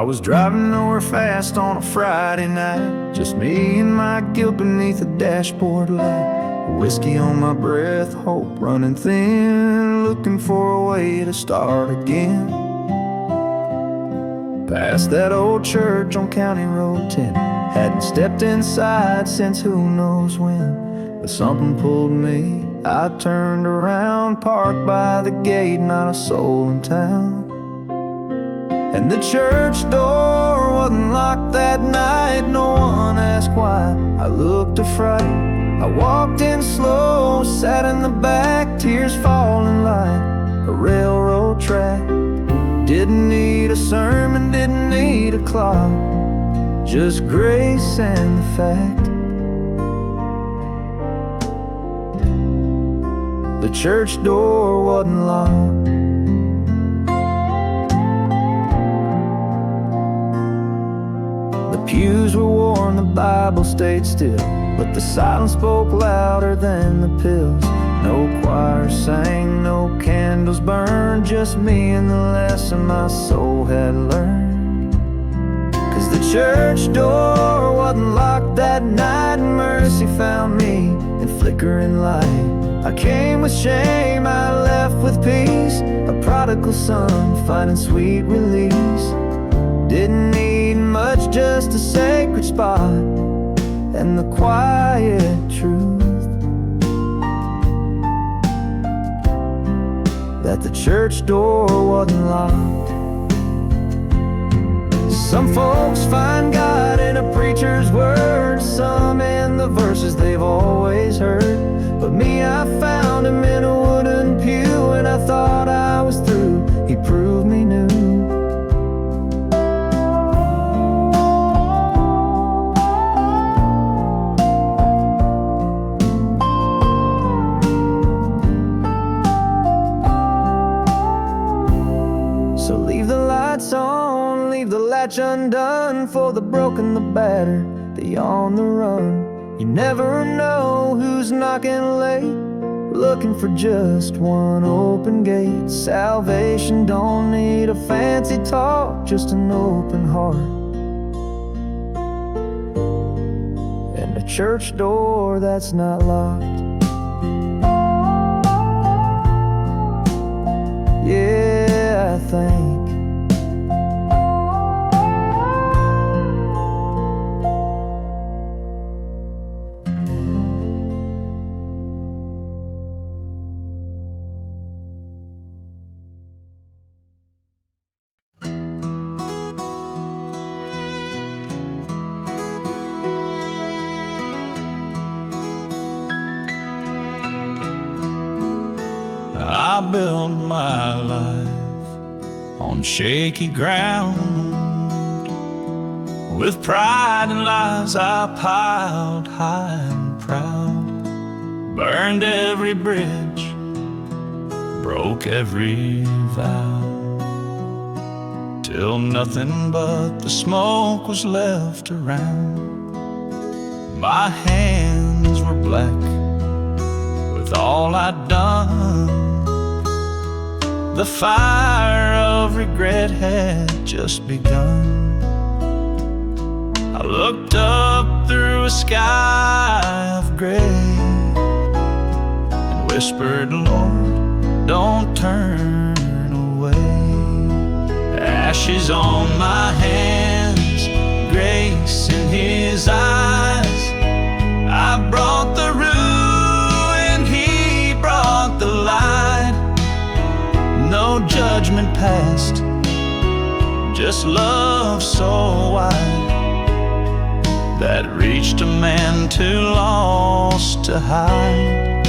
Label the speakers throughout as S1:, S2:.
S1: was driving nowhere fast on a Friday night, just me and my guilt beneath the dashboard light. Whiskey on my breath, hope running thin, looking for a way to start again. Past that old church on County Road 10, hadn't stepped inside since who knows when. But something pulled me, I turned around, parked by the gate, not a soul in town. And the church door wasn't locked that night, no one asked why. I looked afraid, I walked in slow, sat in the back, tears falling like a railroad track. Didn't need a sermon, didn't need a clock, just grace and the fact the church door wasn't locked. The pews were worn, the Bible stayed still, but the silence spoke louder than the pills. No choir sang, no candles burned, just me and the lesson my soul had learned. 'Cause the church door wasn't locked that night, and mercy found me in flickering light. I came with shame, I left with peace, a prodigal son finding sweet release. Didn't need much, just a sacred spot and the quiet truth that the church door wasn't locked. Some folks find God in a preacher's words, some in the verses they've always heard. But me, I found him in a wooden pew, and I thought I was through, he proved me new. So leave the lights on, leave the latch undone, for the broken, the battered, the on the run. You never know who's knocking late, looking for just one open gate. Salvation don't need a fancy talk, just an open heart and a church door that's not locked. Yeah, I think
S2: I built my life on shaky ground. With pride and lies I piled high and proud. Burned every bridge, broke every vow, till nothing but the smoke was left around. My hands were black with all I'd done. The fire of regret had just begun. I looked up through a sky of gray and whispered, Lord, don't turn away. Ashes on my hands, grace in his eyes. I brought the ruin, he brought the light. No judgment passed, just love so wide that reached a man too lost to hide.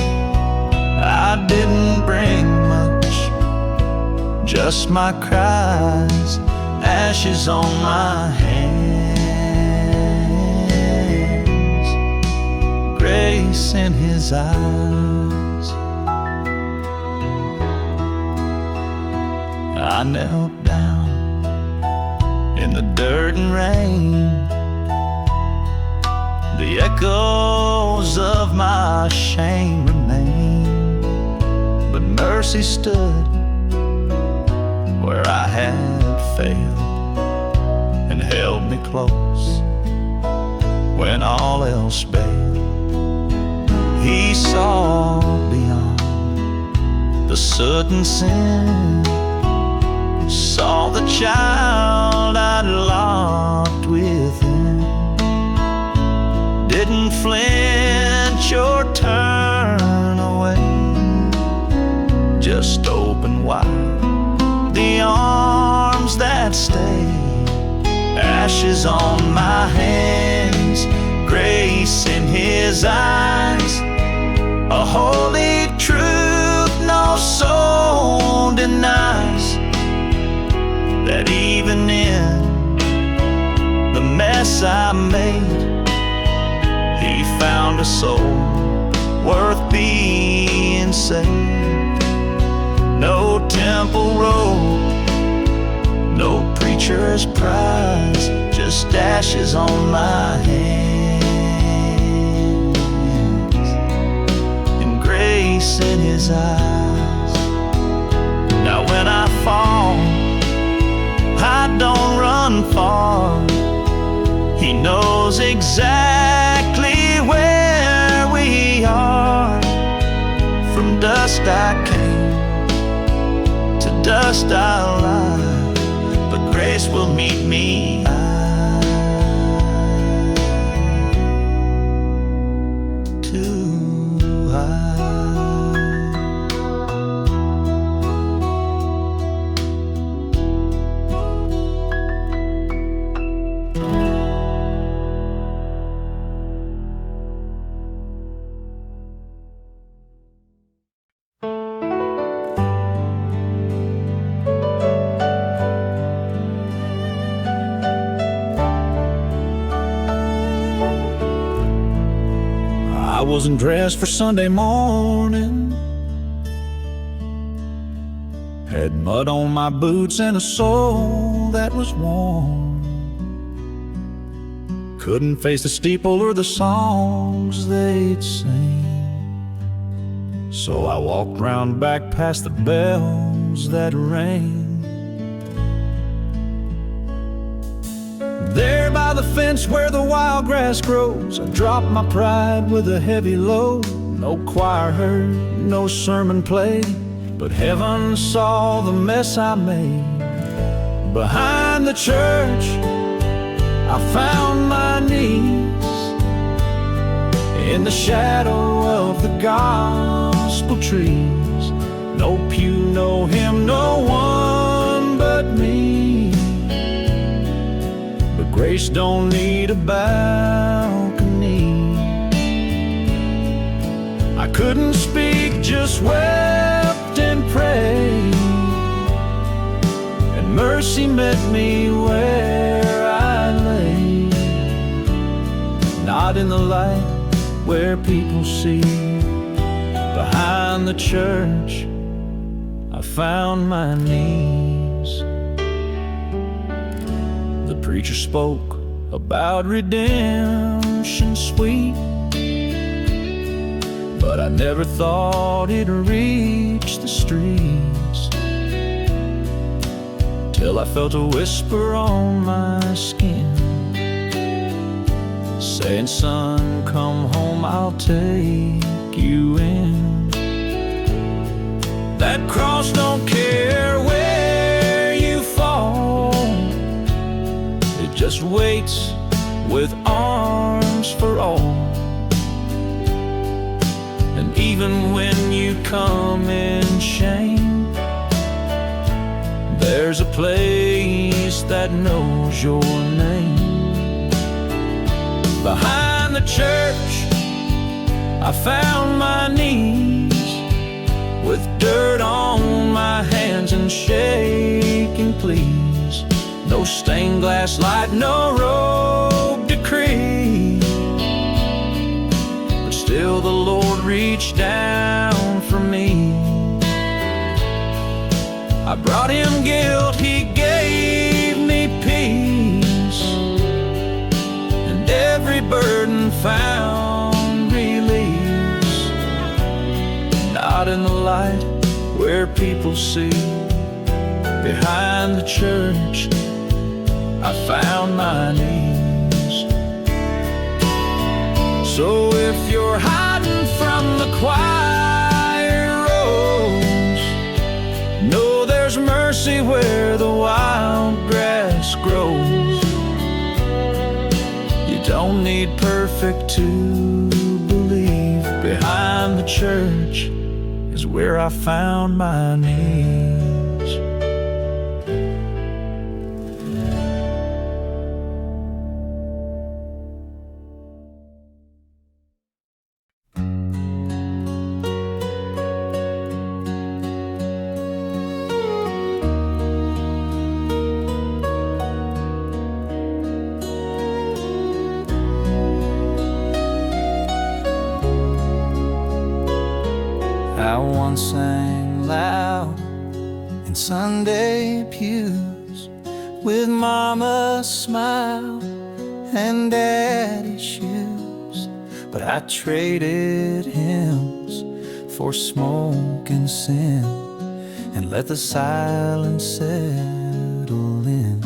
S2: I didn't bring much, just my cries, ashes on my hands, grace in his eyes. I knelt down in the dirt and rain. The echoes of my shame remain, but mercy stood where I had failed. and held me close when all else failed. He saw beyond the soot and sin, saw the child I'd locked within. Didn't flinch or turn away, just open wide the arms that stay. Ashes on my hands, grace in his eyes, a holy truth no soul denies, that even in the mess I made, he found a soul worth being saved. No temple robe, no preacher's prize, just ashes on my hands and grace in his eyes. Now when I fall, I don't run far. He knows exactly where we are. From dust I came, to dust I'll lie, but grace will meet me too high.
S3: I wasn't dressed for Sunday morning, had mud on my boots and a soul that was warm. Couldn't face the steeple or the songs they'd sing, so I walked round back past the bells that rang. There by the fence where the wild grass grows, I dropped my pride with a heavy load. No choir heard, no sermon played, but heaven saw the mess I made. Behind the church, I found my knees in the shadow of the gospel trees. No pew, no hymn, no one but me. But grace don't need a balcony. I couldn't speak, just wept and prayed, and mercy met me where I lay. Not in the light where people see, behind the church I found my knees. The preacher spoke about redemption sweet, but I never thought it'd reach the streets, till I felt a whisper on my skin, saying, son, come home, I'll take you in. That cross don't care where you fall, it just waits with arms for all. And even when you come in shame, there's a place that knows your name. Behind the church, I found my knees, with dirt on my hands and shaking pleas. No stained glass light, no robe decree, but still the Lord reached down for me. I brought him guilt, he gave me peace, and every burden found release. Not in the light where people see, behind the church I found my knees. So if you're hiding from the quiet roads, know there's mercy where the wild grass grows. You don't need perfect to believe. Behind the church is where I found my knees. I once sang loud in Sunday pews, with Mama's smile and Daddy's shoes. But I traded hymns for smoke and sin, and let the silence settle in.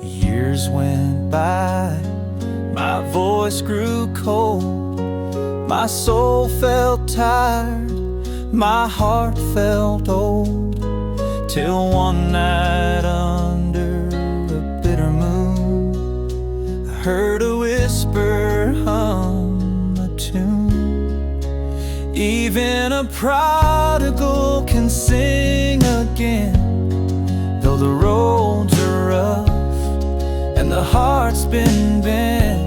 S3: Years went by, my voice grew cold, my soul felt tired, my heart felt old, till one night under a bitter moon, I heard a whisper hum a tune. Even a prodigal can sing again, though the roads are rough and the heart's been bent.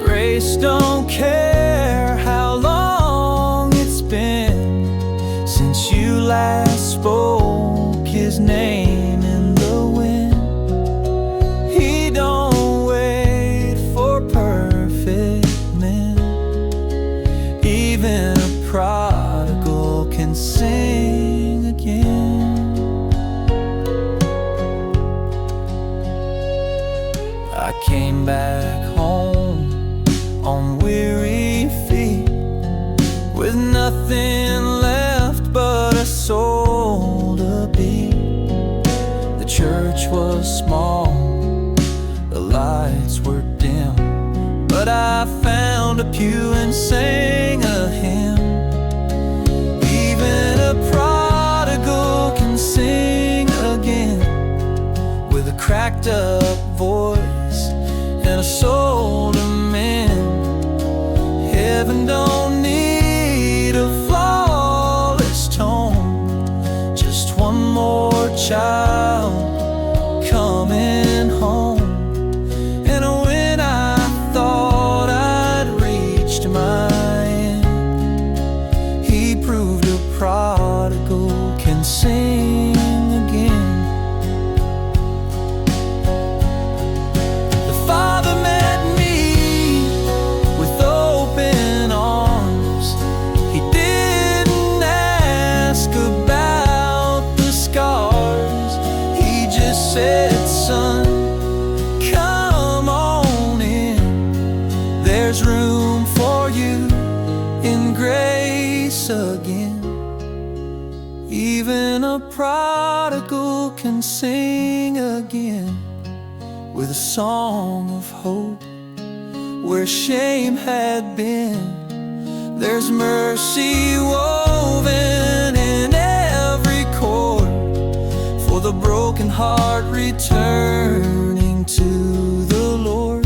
S3: Grace don't care how long it's been since you last spoke His name in the wind. He don't wait for perfect men. Even a prodigal can sing again. I came back home on weary feet, with nothing left but a soul to beat. The church was small, the lights were dim, but I found a pew and sang a hymn. Even a prodigal can sing again, with a cracked up voice and a soul to mend. Heaven don't need a flawless tone, just one more child coming home. And when I thought I'd reached my end, He proved a prodigal can sing again. The Father met me with open arms. He didn't ask about the scars. He just said, son, come on in. There's room for you in grace again. Even a prodigal can sing again, with a song of hope where shame had been. There's mercy woven in every chord, for the broken heart returning to the Lord.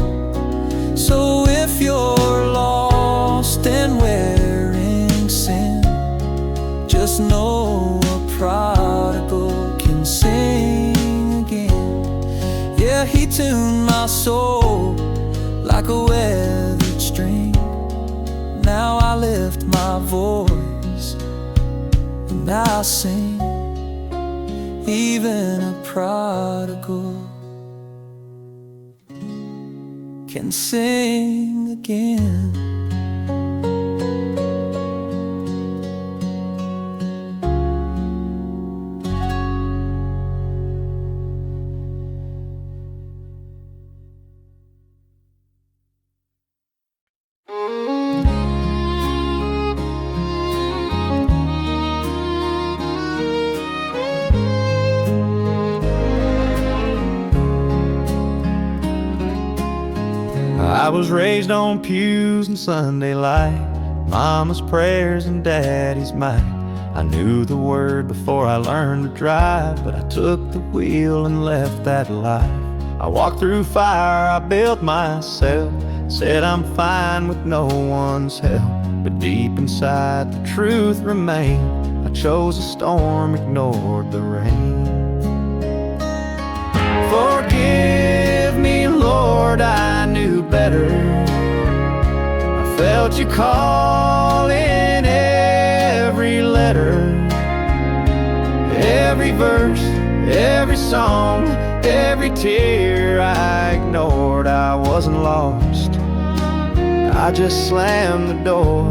S3: So if you're lost and wearing sin, just know a prodigal can sing again. Yeah, He tuned my soul like a weathered string. Now I lift my voice and I sing. Even a prodigal can sing again. I was raised on pews and Sunday light, mama's prayers and daddy's might. I knew the word before I learned to drive, but I took the wheel and left that life. I walked through fire, I built myself, said I'm fine with no one's help. But deep inside the truth remained. I chose a storm, ignored the rain. Forgive me, Lord, I knew better. I felt you call in every letter, every verse, every song, every tear I ignored. I wasn't lost, I just slammed the door.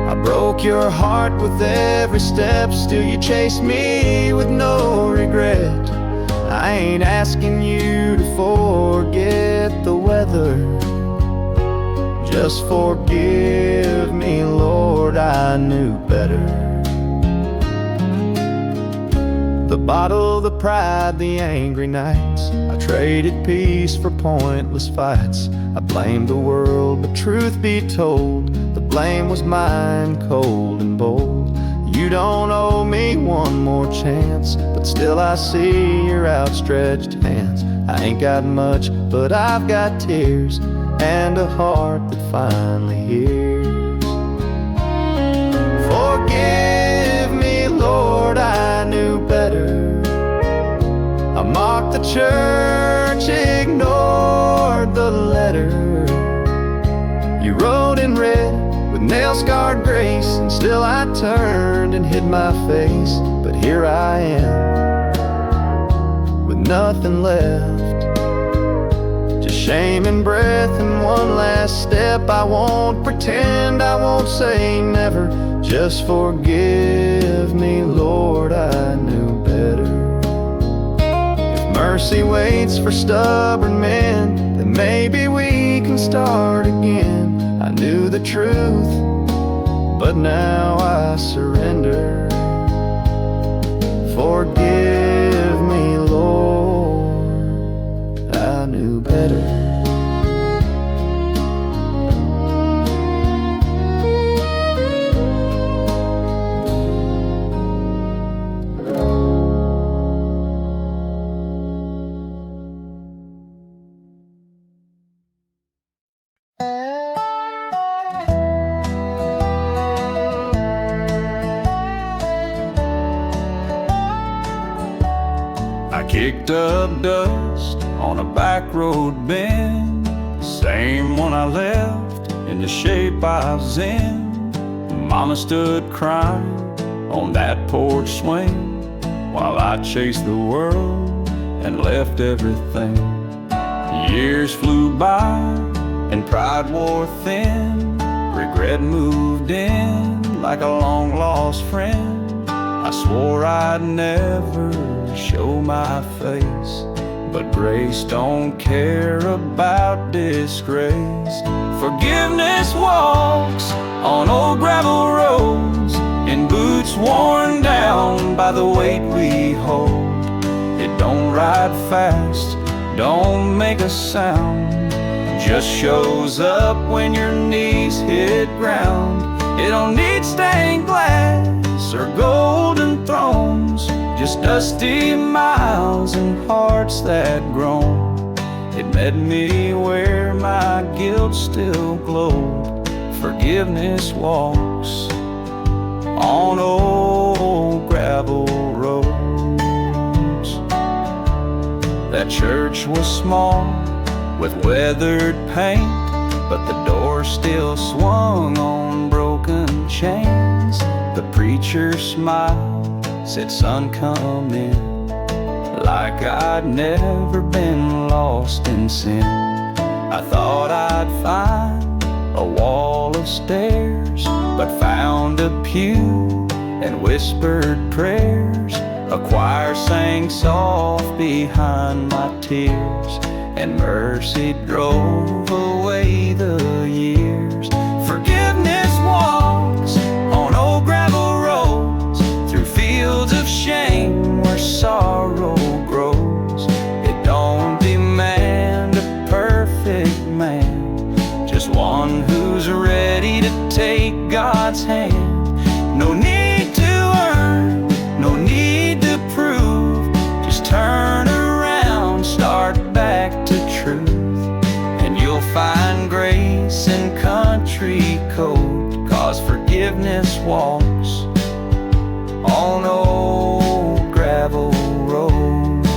S3: I broke your heart with every step, still you chased me with no regret. I ain't asking you to forget the weather, just forgive me, Lord, I knew better. The bottle, the pride, the angry nights, I traded peace for pointless fights. I blamed the world, but truth be told, the blame was mine, cold and bold. You don't owe me one more chance, but still I see your outstretched hands. I ain't got much, but I've got tears and a heart that finally hears. Forgive me, Lord, I knew better. I mocked the church, ignored the letter you wrote in red with nail-scarred grace, and still I turned and hid my face. But here I am, with nothing left, just shame and breath and one last step. I won't pretend, I won't say never, just forgive me, Lord, I knew better. If mercy waits for stubborn men, then maybe we can start again. I knew the truth, but now I surrender. Forgive me, Lord, I knew better.
S2: I kicked up dust on a back road bend, the same one I left in the shape I was in. Mama stood crying on that porch swing while I chased the world and left everything. Years flew by and pride wore thin. Regret moved in like a long-lost friend. I swore I'd never show my face, but grace don't care about disgrace. Forgiveness walks on old gravel roads in boots worn down by the weight we hold. It don't ride fast, don't make a sound, just shows up when your knees hit ground. It don't need stained glass or golden thrones, just dusty miles and hearts that groan. It met me where my guilt still glowed. Forgiveness walks on old gravel roads. That church was small with weathered paint, but the door still swung on broken chains. The preacher smiled, said, "Son, come in," like I'd never been lost in sin. I thought I'd find a wall of stairs, but found a pew and whispered prayers. A choir sang soft behind my tears, and mercy drove away the years. Forgiveness walks on old gravel roads, through fields of shame where sorrow grows. It don't demand a perfect God's hand. No need to earn, no need to prove. Just turn around, start back to truth, and you'll find grace in country code. 'Cause forgiveness walks on old gravel roads.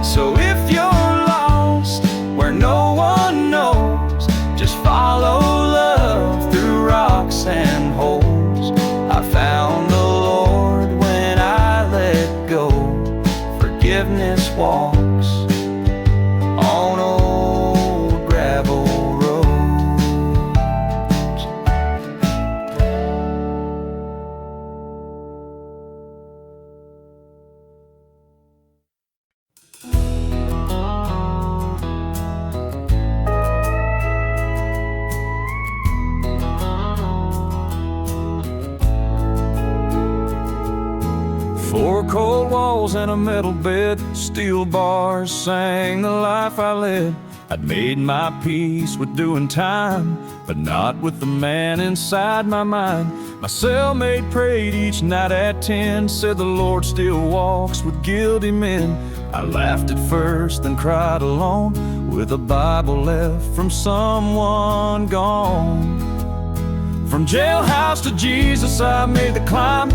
S2: So if you're lost where no one knows, just follow love through rocks and holes. I found the Lord when I let go. Forgiveness walks on old gravel roads.
S3: Four cold walls and a metal bed, steel bars sang the life I led. I'd made my peace with doing time, but not with the man inside my mind. My cellmate prayed each night at 10, said the Lord still walks with guilty men. I laughed at first, then cried alone, with a Bible left from someone gone. From jailhouse to Jesus I made the climb,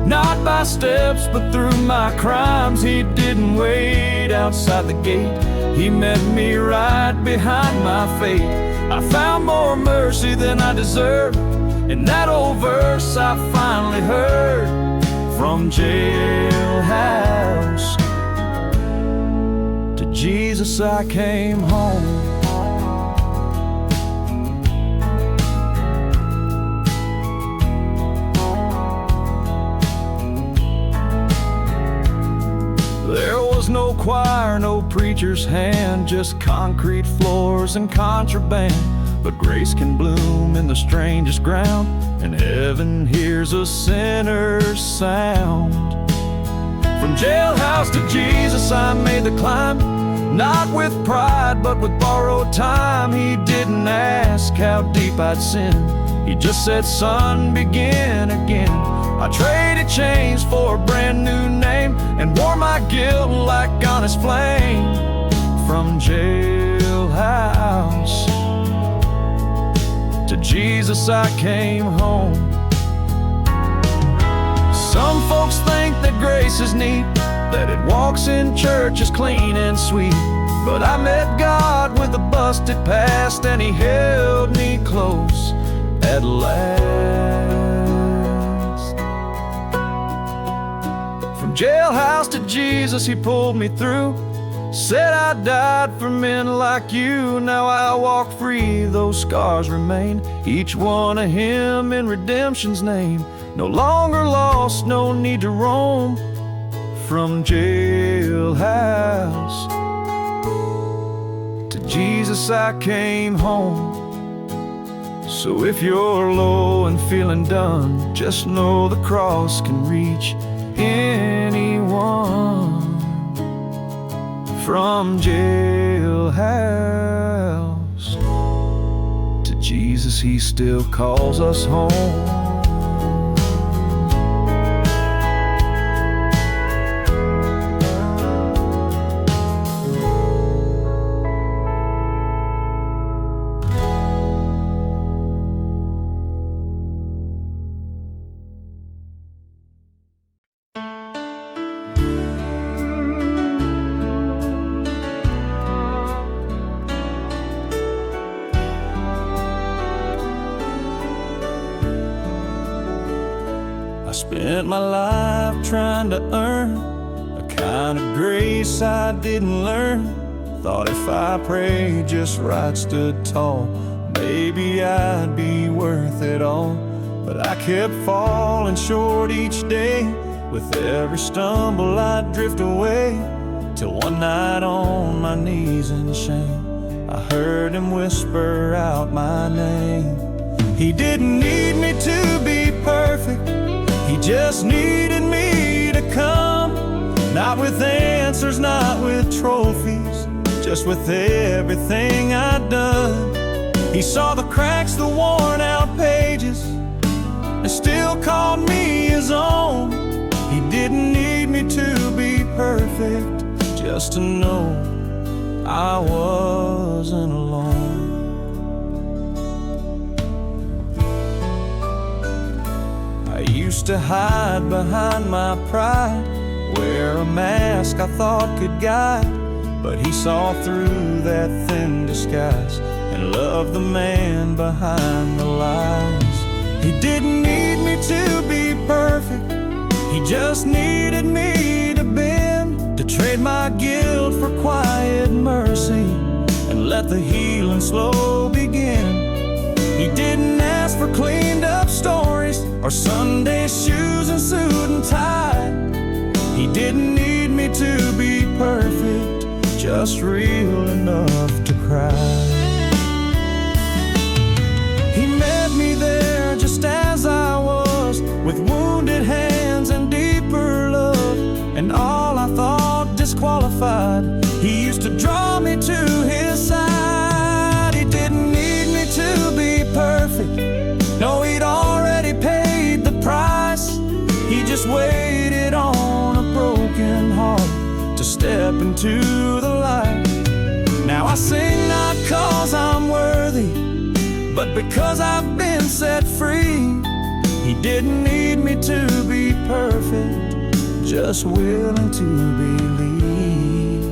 S3: not by steps, but through my crimes. He didn't wait outside the gate, he met me right behind my fate. I found more mercy than I deserved, in that old verse I finally heard. From jailhouse to Jesus I came home. No choir, no preacher's hand, just concrete floors and contraband. But grace can bloom in the strangest ground, and heaven hears a sinner's sound. From jailhouse to Jesus I made the climb, not with pride but with borrowed time. He didn't ask how deep I'd sinned, he just said, son, begin again. I traded chains for a brand new name, and wore my guilt like honest flame. From jailhouse to Jesus I came home. Some folks think that grace is neat, that it walks in church is clean and sweet. But I met God with a busted past, and he held me close at last. From jailhouse to Jesus he pulled me through, said I died for men like you. Now I walk free, those scars remain, each one of him in redemption's name. No longer lost, no need to roam. From jailhouse to Jesus I came home. So if you're low and feeling done, just know the cross can reach anyone. From jailhouse to Jesus he still calls us home. I spent my life trying to earn a kind of grace I didn't learn. Thought if I prayed just right, stood tall, maybe I'd be worth it all. But I kept falling short each day. With every stumble I'd drift away, till one night on my knees in shame I heard him whisper out my name. He didn't need me to be perfect, he just needed me to come. Not with answers, not with trophies, just with everything I'd done. He saw the cracks, the worn out pages, and still called me his own. He didn't need me to be perfect, just to know I wasn't alone. I used to hide behind my pride, wear a mask I thought could guide, but he saw through that thin disguise and loved the man behind the lies. He didn't need me to be perfect, he just needed me to bend, to trade my guilt for quiet mercy and let the healing slow begin. He didn't ask for cleaned up stories or Sunday shoes and suit and tie. He didn't need me to be perfect, just real enough to cry. He met me there just as I was, with wounded hands and deeper love, and all I thought disqualified, he used to draw me to his side. He didn't need me to be perfect, no, he'd already paid the price. He just waited on a broken heart to step into the light. Now I sing not 'cause I'm worthy, but because I've been set free. He didn't need me to be perfect, just willing to believe.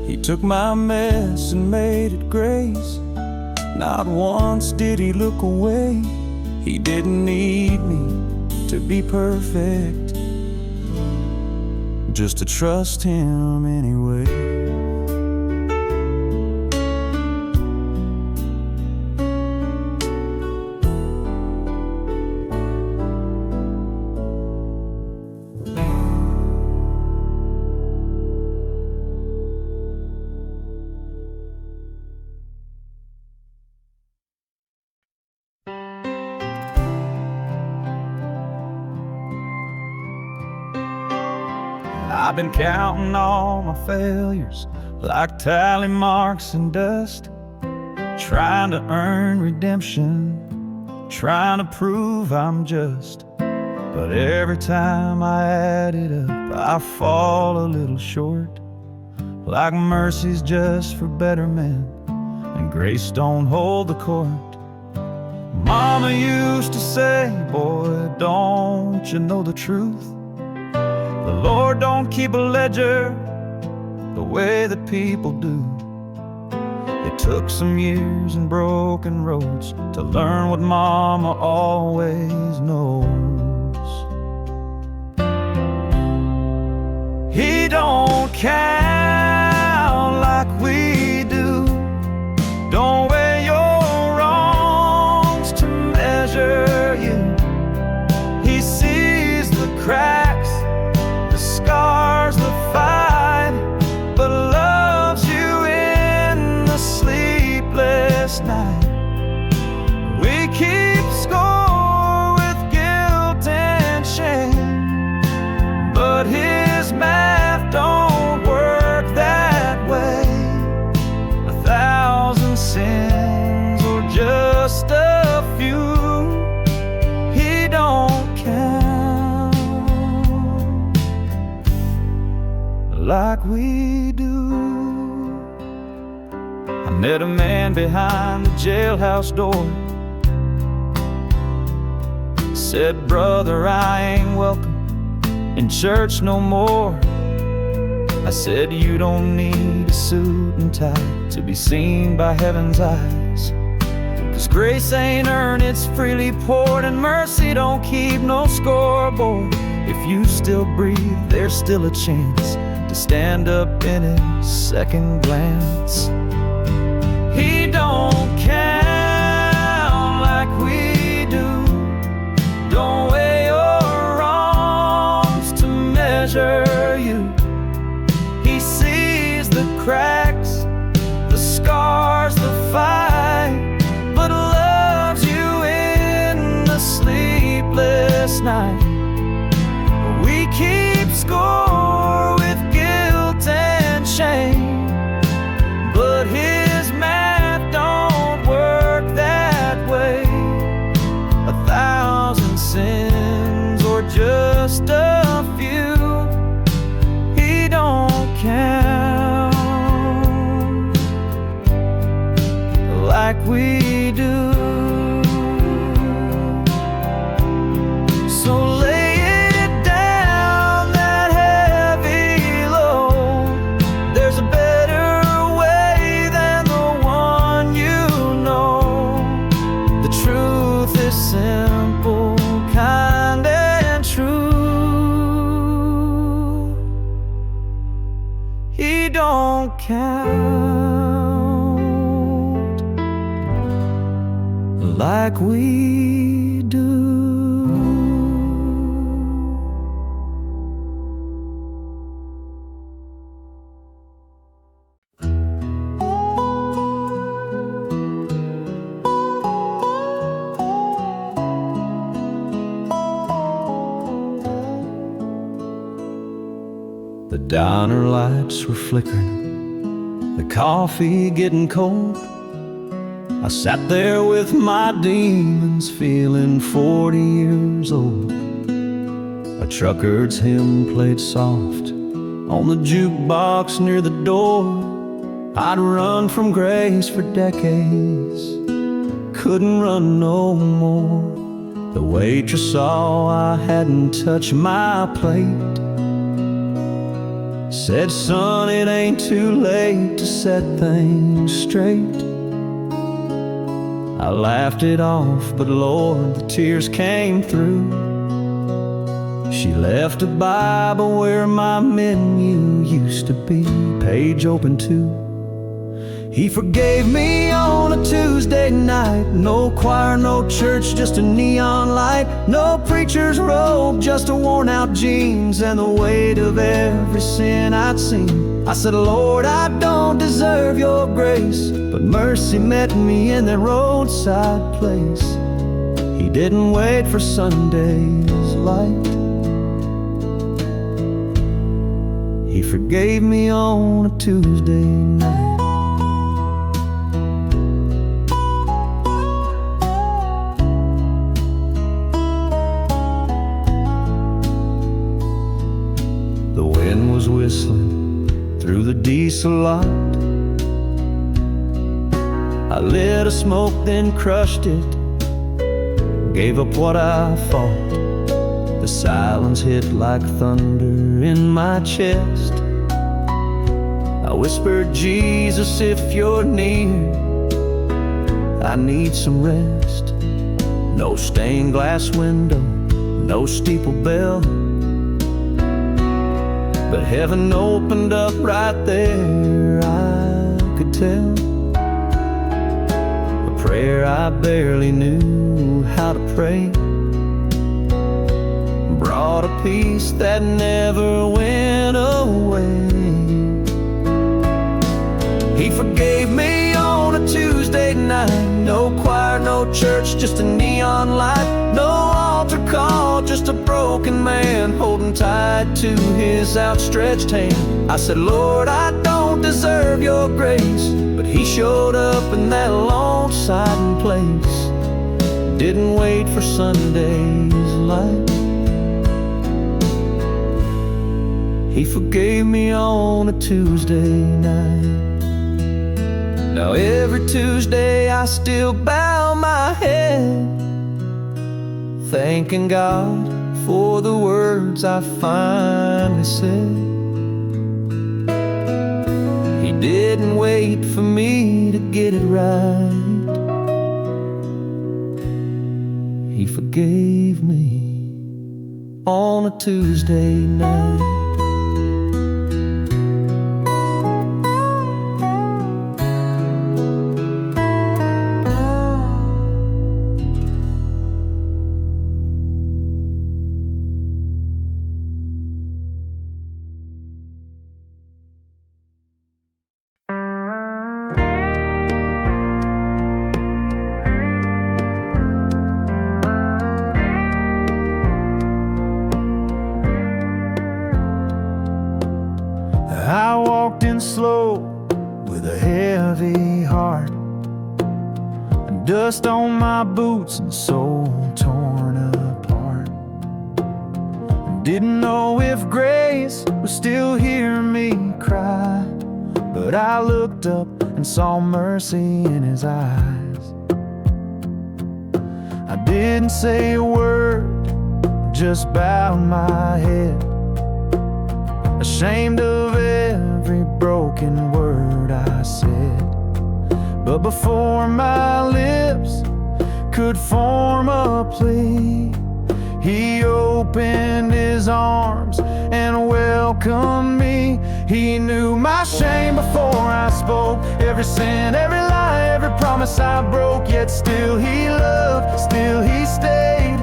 S3: He took my mess and made it grace. Not once did he look away. He didn't need me to be perfect, just to trust him anyway. I've been counting all my failures like tally marks in dust, trying to earn redemption, trying to prove I'm just. But every time I add it up, I fall a little short, like mercy's just for better men and grace don't hold the court. Mama used to say, boy, don't you know the truth? The Lord don't keep a ledger the way that people do. It took some years and broken roads to learn what Mama always knows. He don't count like we do. Don't weigh your wrongs to measure you. He sees the cracks, the scars, the fight, but loves you in the sleepless night. We keep score with guilt and shame, but his math don't work that way. 1,000 sins or just a few, he don't count like we do. I met a man behind the jailhouse door. Said, brother, I ain't welcome in church no more. I said, you don't need a suit and tie to be seen by heaven's eyes, 'cause grace ain't earned, it's freely poured, and mercy don't keep no scoreboard. If you still breathe, there's still a chance to stand up in his second glance. He don't count like we do. Don't weigh your wrongs to measure you. He sees the cracks, the scars, the fight, but loves you in the sleepless night. We keep score with guilt and shame, but his math don't
S1: he don't count like we do. The diner lights were flickering, the coffee getting cold. I sat there with my demons, feeling 40 years old. A trucker's hymn played soft on the jukebox near the door. I'd run from grace for decades, couldn't run no more. The waitress saw I hadn't touched my plate, said, son, it ain't too late to set things straight. I laughed it off, but Lord, the tears came through. She left a Bible where my menu used to be, page open too. He forgave me on a Tuesday night. No choir, no church, just a neon light. No preacher's robe, just a worn out jeans and the weight of every sin I'd seen. I said, Lord, I don't deserve your grace, but mercy met me in that roadside place. He didn't wait for Sunday's light. He forgave me on a Tuesday night. The wind was whistling through the diesel lot. I lit a smoke, then crushed it, gave up what I fought. The silence hit like thunder in my chest. I whispered, Jesus, if you're near, I need some rest. No stained glass window, no steeple bell, but heaven opened up right there. I could tell a prayer I barely knew how to pray brought a peace that never went away. He forgave me on a Tuesday night. No choir, no church, just a neon light. No altar call, just a broken man holding tight to his outstretched hand. I said, Lord, I don't deserve your grace, but he showed up in that loneside place. Didn't wait for Sunday's light. He forgave me on a Tuesday night. Now every Tuesday I still bow my head, thanking God for the words I finally said. He didn't wait for me to get it right. He forgave me on a Tuesday night. I walked in slow with a heavy heart, and dust on my boots and soul torn apart. Didn't know if grace would still hear me cry, but I looked up and saw mercy in his eyes. I didn't say a word, just bowed my head, ashamed of every broken word I said. But before my lips could form a plea, He opened his arms and welcomed me. He knew my shame before I spoke, every sin, every lie, every promise I broke. Yet still he loved, still he stayed.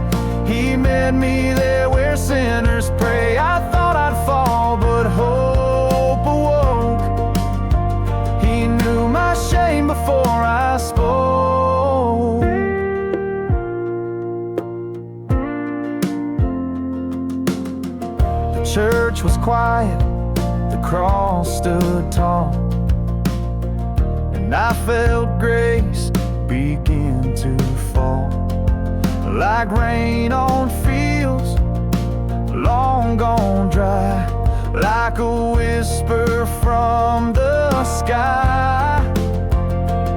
S1: He met me there where sinners pray. I thought I'd fall, but hope awoke. He knew my shame before I spoke. The church was quiet, the cross stood tall, and I felt grace begin to fall, like rain on fields long gone dry, like a whisper from the sky.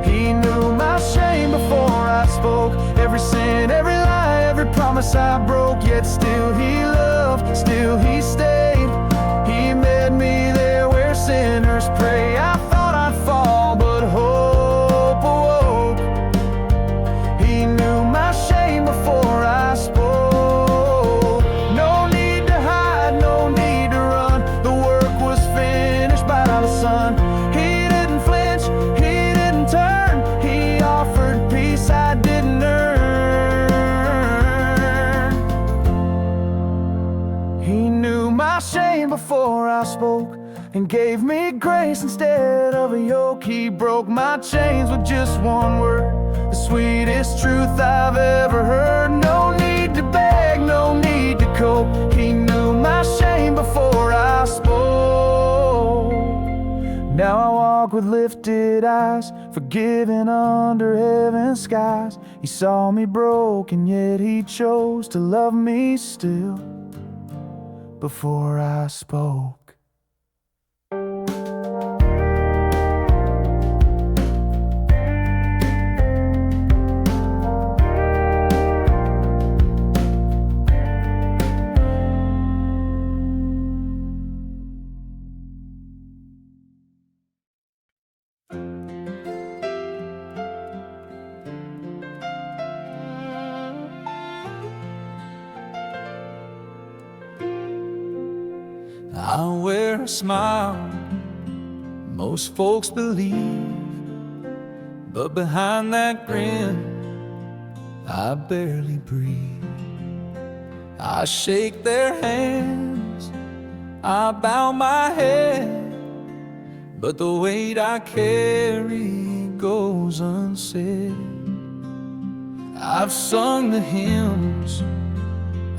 S1: He knew my shame before I spoke, every sin, every lie, every promise I broke. Yet still he loved, still he stayed. He met me there where sinners pray. I thought I'd fall, but hope awoke. He knew my shame before I spoke. No need to hide, no need to run. The work was finished by the Son. He didn't flinch, he didn't turn. He offered peace I didn't earn. He knew my shame before I spoke, and gave me grace instead of a yoke. He broke my chains with just one word, the sweetest truth I've ever heard. No need to beg, no need to cope. He knew my shame before I spoke. Now I walk with lifted eyes, forgiven under heaven's skies. He saw me broken, yet he chose to love me still before I spoke.
S3: I wear a smile, most folks believe, but behind that grin, I barely breathe. I shake their hands, I bow my head, but the weight I carry goes unsaid. I've sung the hymns,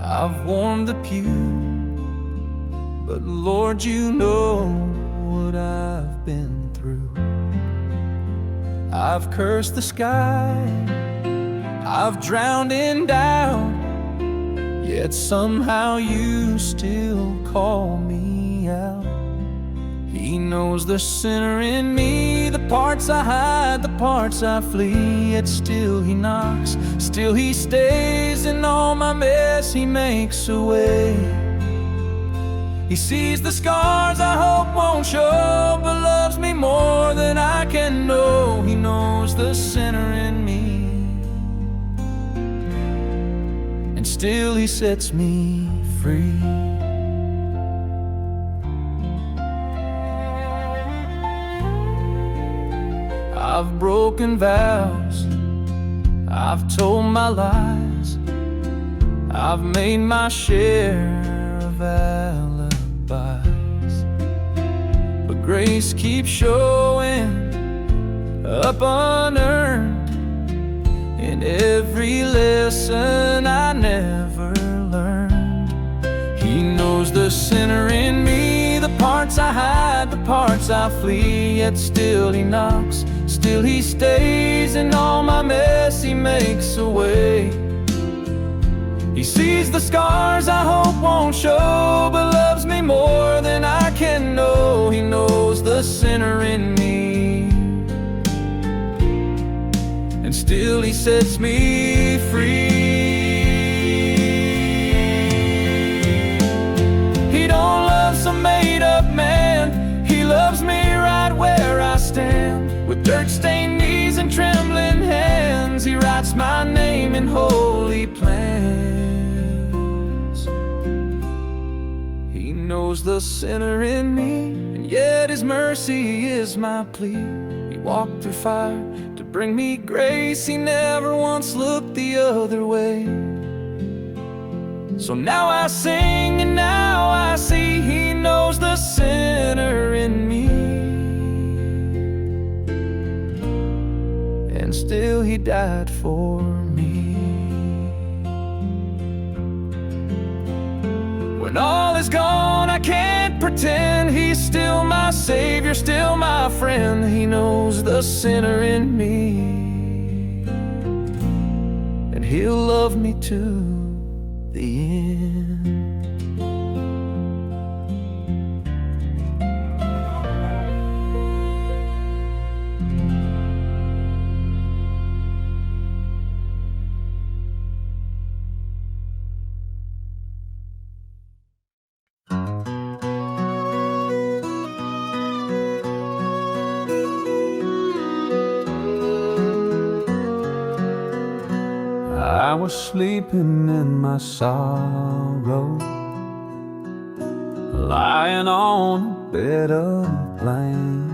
S3: I've worn the pew, but Lord, you know what I've been through. I've cursed the sky, I've drowned in doubt, yet somehow you still call me out. He knows the sinner in me, the parts I hide, the parts I flee. Yet still he knocks, still he stays. In all my mess he makes a way. He sees the scars I hope won't show, but loves me more than I can know. He knows the sinner in me, and still he sets me free. I've broken vows, I've told my lies, I've made my share of alibis, but grace keeps showing up unearned in every lesson I never learned. He knows the sinner in me, the parts I hide, the parts I flee. Yet still he knocks, still he stays. In all my mess he makes a way. He sees the scars I hope won't show, but loves me more than I can know. He knows the sinner in me, and still he sets me free. He don't love some made-up man, he loves me right where I stand. With dirt-stained knees and trembling hands, he writes my name in holy plan.
S1: knows the sinner in me, and yet His mercy is my plea. He walked through fire to bring me grace. He never once looked the other way. So now I sing and now I see He knows the sinner in me, and still He died for me. When all is gone, I can't pretend He's still my Savior, still my friend. He knows the sinner in me, and He'll love me to the end.
S2: I was sleeping in my sorrow, lying on a bed of blame.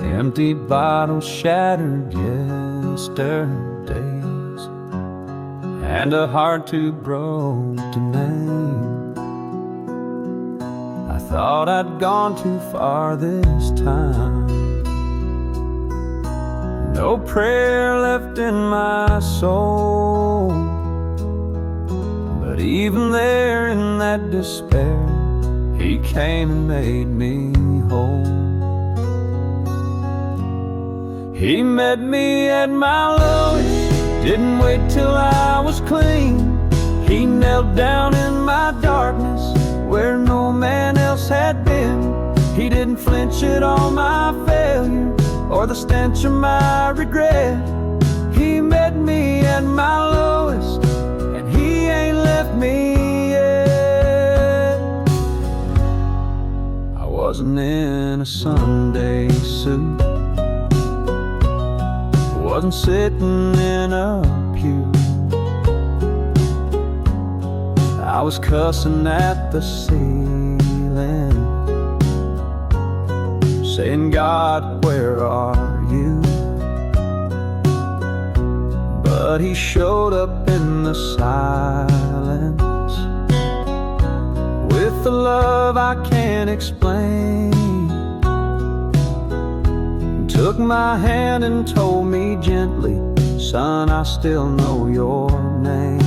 S2: Empty bottles, shattered yesterdays, and a heart too broke to name. I thought I'd gone too far this time. No prayer left in my soul, but even there in that despair, He came and made me whole. He met me at my lowest, didn't wait till I was clean. He knelt down in my darkness where no man else had been. He didn't flinch at all my failure or the stench of my regret. He met me at my lowest, and He ain't left me yet. I wasn't in a Sunday suit, wasn't sitting in a pew. I was cussing at the ceiling, saying, God, where are you? But He showed up in the silence with the love I can't explain. Took my hand and told me gently, son, I still know your name.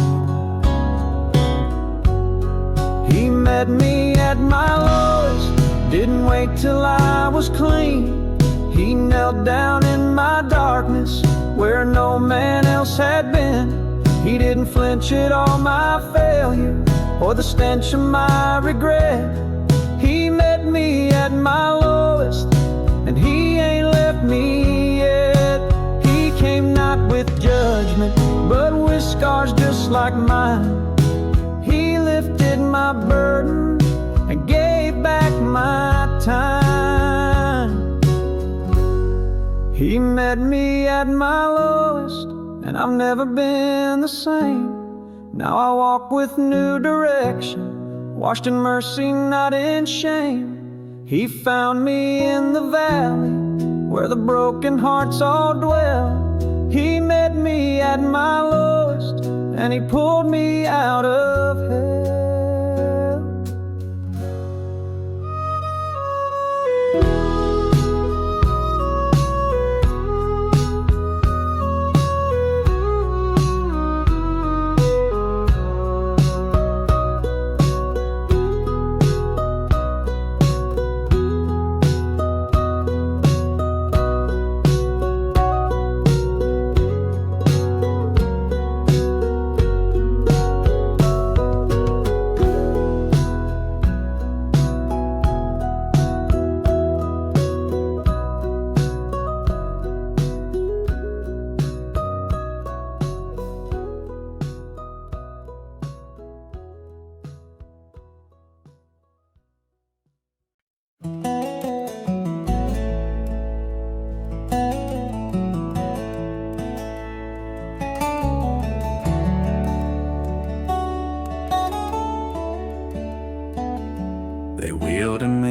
S2: He met me at my lowest, didn't wait till I was clean. He knelt down in my darkness where no man else had been. He didn't flinch at all my failure or the stench of my regret. He met me at my lowest, and He ain't left me yet. He came not with judgment, but with scars just like mine. He lifted my burden and gave back my time. He met me at my lowest, and I've never been the same. Now I walk with new direction, washed in mercy, not in shame. He found me in the valley where the broken hearts all dwell. He met me at my lowest, and He pulled me out of hell.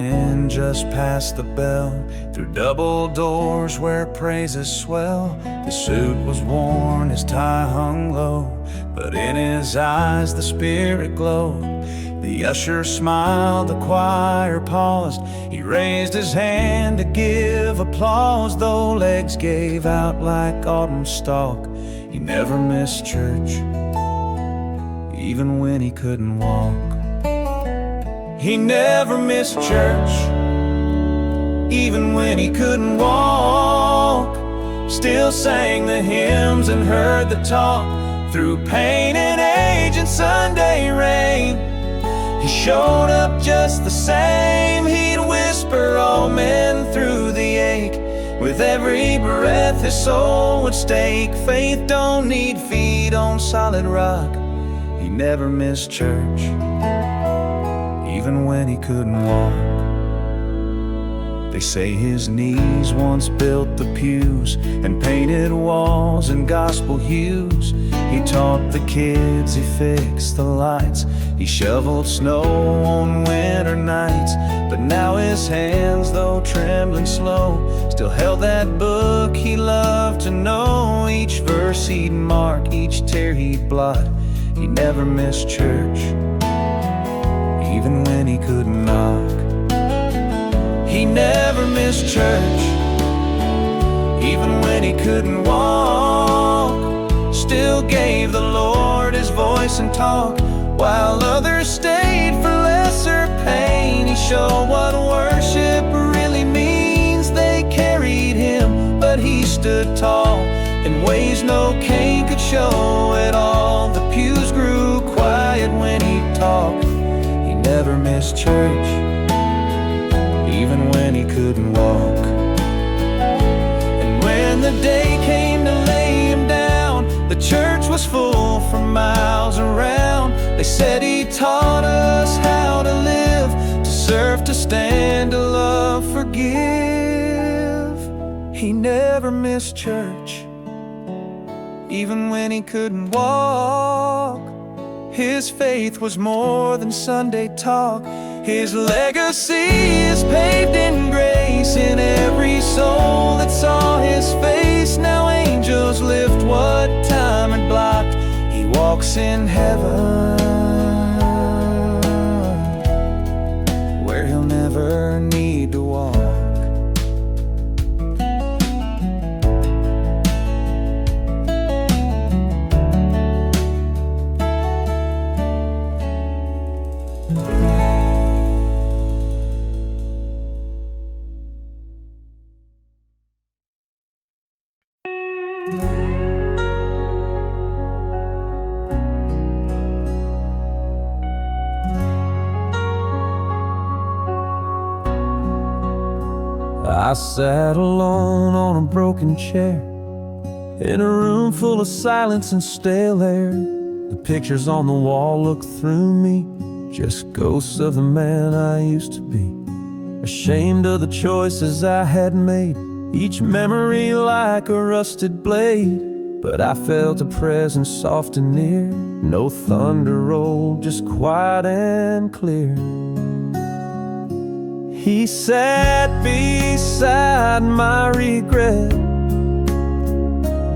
S3: in just past the bell, through double doors where praises swell. His suit was worn, his tie hung low, but in his eyes the Spirit glowed. The usher smiled, the choir paused. He raised his hand to give applause, though legs gave out like autumn stalk. He never missed church, even when he couldn't walk. He never missed church, even when he couldn't walk. Still sang the hymns and heard the talk, through pain and age and Sunday rain. He showed up just the same. He'd whisper amen through the ache. With every breath his soul would stake. Faith don't need feet on solid rock. He never missed church, even when he couldn't walk. They say his knees once built the pews and painted walls in gospel hues. He taught the kids, he fixed the lights, he shoveled snow on winter nights. But now his hands, though trembling slow, still held that book he loved to know. Each verse he'd mark, each tear he'd blot. He never missed church, even when he couldn't knock. He never missed church, even when he couldn't walk. Still gave the Lord his voice and talk, while others stayed for lesser pain. He showed what worship really means. They carried him, but he stood tall in ways no cane could show at all. The pews grew quiet when he talked. He never missed church, even when he couldn't walk. And when the day came to lay him down, the church was full for miles around. They said he taught us how to live, to serve, to stand, to love, forgive. He never missed church, even when he couldn't walk. His faith was more than Sunday talk. His legacy is paved in grace in every soul that saw his face. Now angels lift what time had blocked. He walks in heaven, where he'll never need to walk. I sat alone on a broken chair in a room full of silence and stale air. The pictures on the wall look through me, just ghosts of the man I used to be. Ashamed of the choices I had made, each memory like a rusted blade. But I felt a presence soft and near, no thunder rolled, just quiet and clear. He sat beside my regret,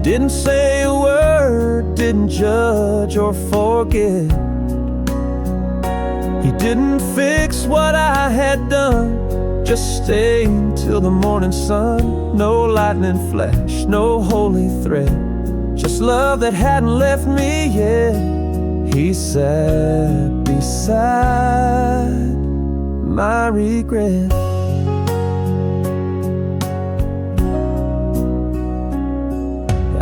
S3: didn't say a word, didn't judge or forget. He didn't fix what I had done, just stayed till the morning sun. No lightning flash, no holy thread, just love that hadn't left me yet. He sat beside my regret.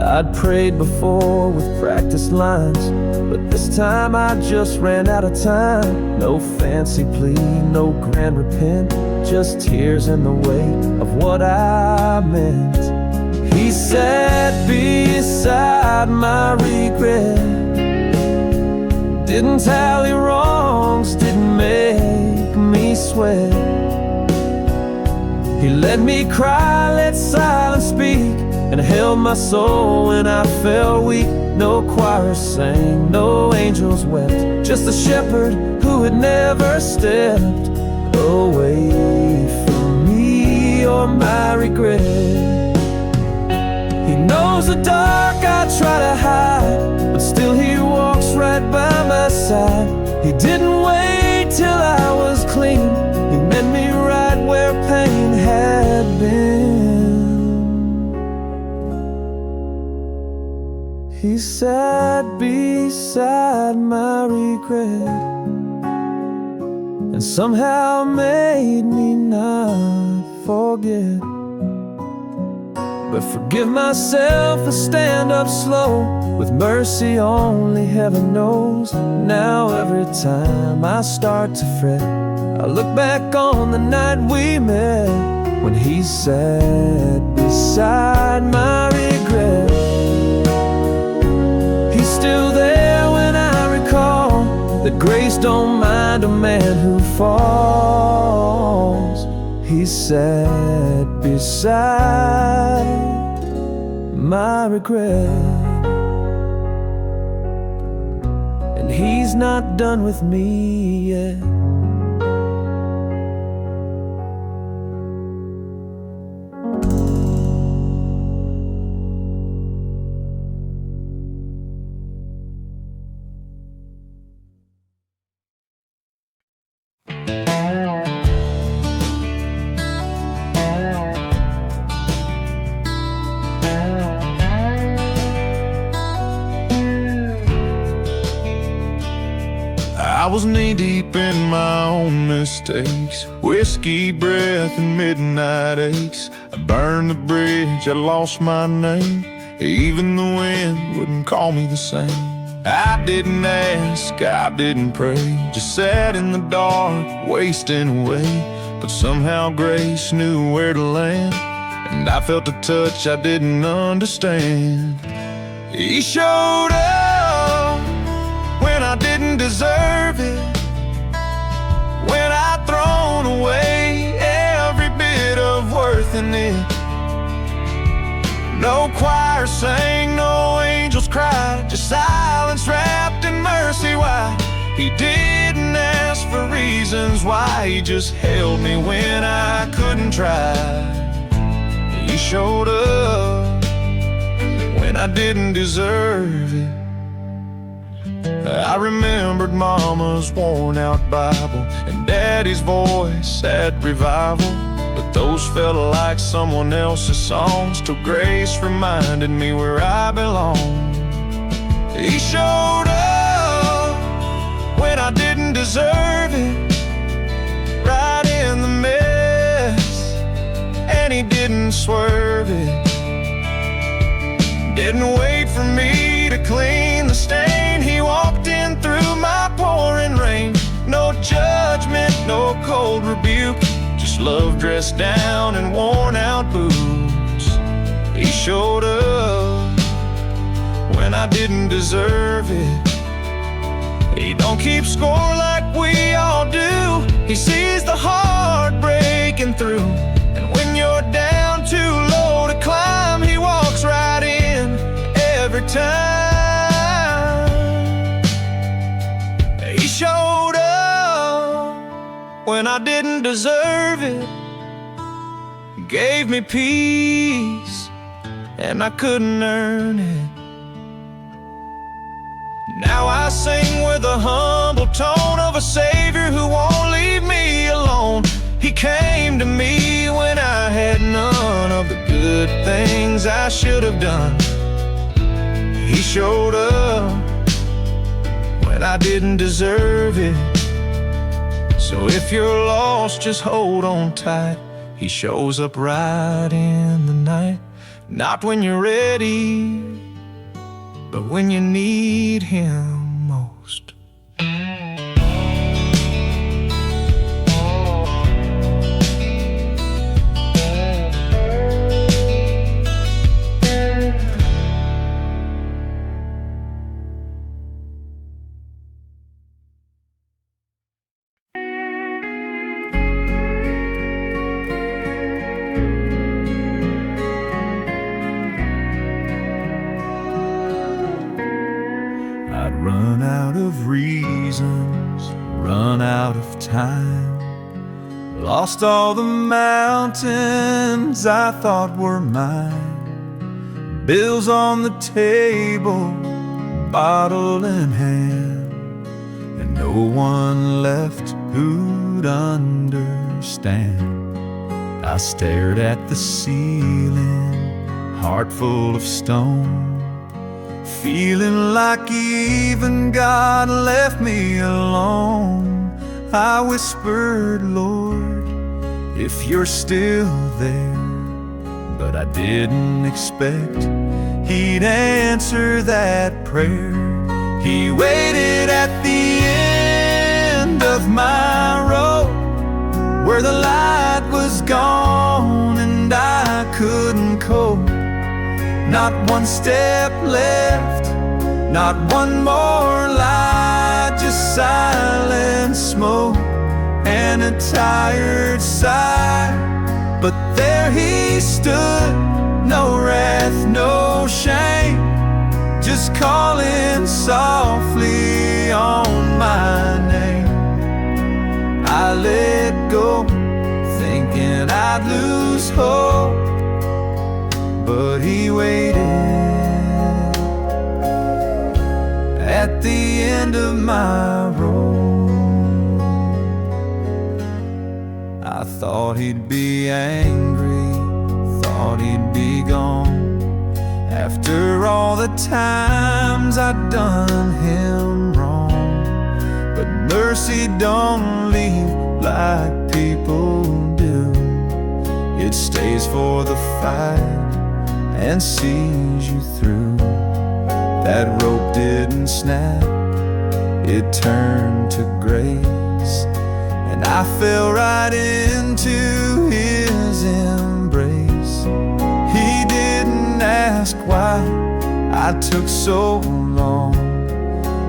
S3: I'd prayed before with practiced lines, but this time I just ran out of time. No fancy plea, no grand repent, just tears in the weight of what I meant. He sat beside my regret, didn't tally wrongs, didn't make me sweat. He let me cry, let silence speak, and held my soul when I felt weak. No choir sang, no angels wept, just a shepherd who had never stepped
S1: away from me or my regret. He knows the dark I try to hide, but still he walks right by my side. He didn't wait till I was clean, he met me right where pain had been. He sat beside my regret and somehow made me not forget. But forgive myself for stand up slow, with mercy only heaven knows. Now every time I start to fret, I look back on the night we met, when he sat beside my regret. He's still there when I recall that grace don't mind a man who falls. He sat beside my regret, and he's not done with me yet.
S4: I was knee-deep in my own mistakes, whiskey breath and midnight aches. I burned the bridge, I lost my name, even the wind wouldn't call me the same. I didn't ask, I didn't pray, just sat in the dark, wasting away. But somehow grace knew where to land, and I felt a touch I didn't understand. He showed up when I didn't deserve it, when I'd thrown away every bit of worth in it. No choir sang, no angels cried, just silence wrapped in mercy. Why? He didn't ask for reasons why, he just held me when I couldn't try. He showed up when I didn't deserve it. I remembered Mama's worn-out Bible and Daddy's voice at revival, but those felt like someone else's songs till grace reminded me where I belong. He showed up when I didn't deserve it, right in the mess, and he didn't swerve it. Didn't wait for me to clean the stain, he walked in through my pouring rain. No judgment, no cold rebuke, just love dressed down in worn out boots. He showed up when I didn't deserve it. He don't keep score like we all do, he sees the heart breaking through. And when you're down too low to climb, he walks right in every time. He showed up when I didn't deserve it, gave me peace and I couldn't earn it. Now I sing with a humble tone of a Savior who won't leave me alone. He came to me when I had none of the good things I should have done. He showed up when I didn't deserve it. So if you're lost, just hold on tight. He shows up right in the night, not when you're ready, but when you need him most.
S3: lost all the mountains I thought were mine, bills on the table, bottle in hand, and no one left who'd understand. I stared at the ceiling, heart full of stone, feeling like even God left me alone. I whispered, Lord, if you're still there, but I didn't expect He'd answer that prayer. He waited at the end of my road, where the light was gone and I couldn't cope. Not one step left, not one more light, just silent smoke and a tired sigh. But there He stood, no wrath, no shame, just calling softly on my name. I let go, thinking I'd lose hope, but He waited at the end of my road. I thought He'd be angry, thought He'd be gone, after all the times I'd done Him wrong. But mercy don't leave like people do. It stays for the fight and sees you through. That rope didn't snap, it turned to grace, and I fell right into His embrace. He didn't ask why I took so long,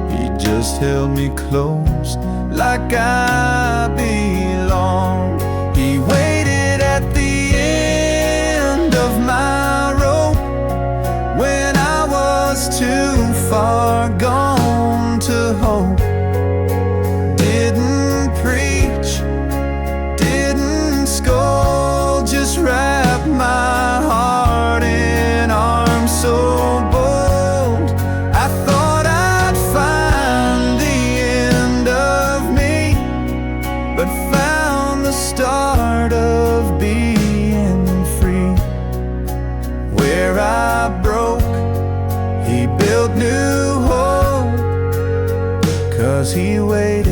S3: He just held me close like I belong. He waited at the end of my rope when I was too far gone to hope. Didn't preach, didn't scold, just wrapped my heart in arms so bold. I thought I'd find the end of me, but found the start of being free. Where I broke, He built new hope, 'cause He waited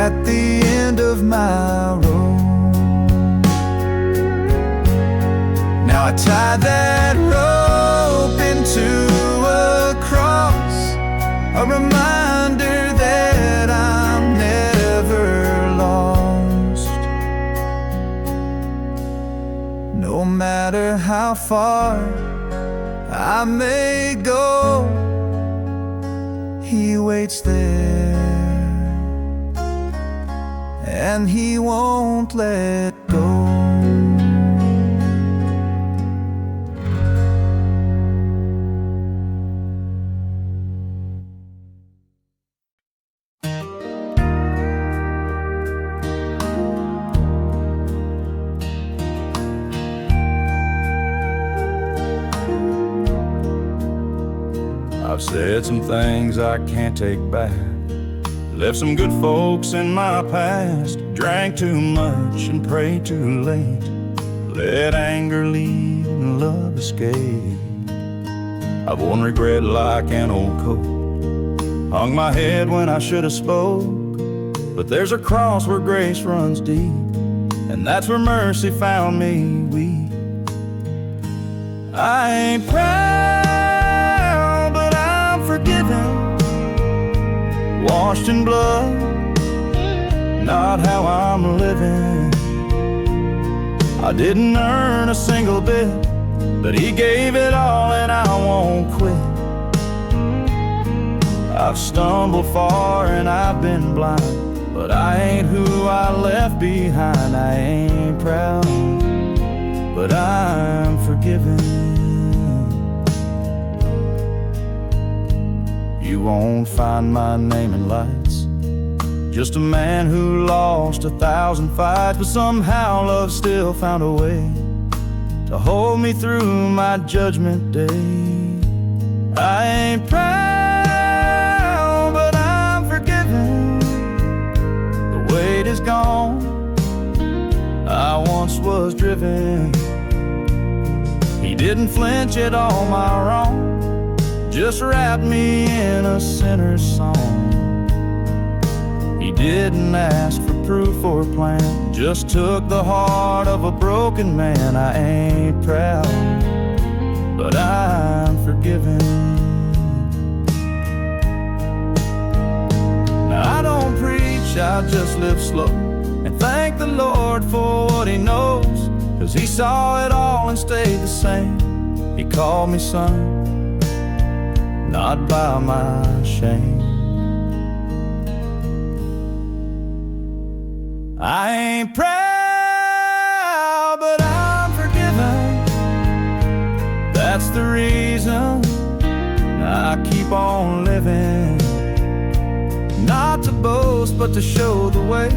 S3: at the end of my road. Now I tied that rope into a cross, a reminder that I'm never lost. No matter how far I may go, He waits there, and He won't let go. I've said some things I can't take back, left some good folks in my past, drank too much and prayed too late, let anger lead and love escape. I've worn regret like an old coat, hung my head when I should have spoke, but there's a cross where grace runs deep, and that's where mercy found me weak. I ain't proud, but I'm forgiven, washed in blood, not how I'm living. I didn't earn a single bit, but He gave it all and I won't quit. I've stumbled far and I've been blind, but I ain't who I left behind. I ain't proud, but I'm forgiven. You won't find my name in lights, Just a man who lost 1,000 fights, but somehow love still found a way to hold me through my judgment day. I ain't proud, but I'm forgiven. The weight is gone, I once was driven. He didn't flinch at all my wrong, just wrapped me in a sinner's song. He didn't ask for proof or plan, just took the heart of a broken man. I ain't proud, but I'm forgiven. Now I don't preach, I just live slow and thank the Lord for what He knows, 'cause He saw it all and stayed the same. He called me son, not by my shame. I ain't proud, but I'm forgiven. That's the reason I keep on living. Not to boast, but to show the way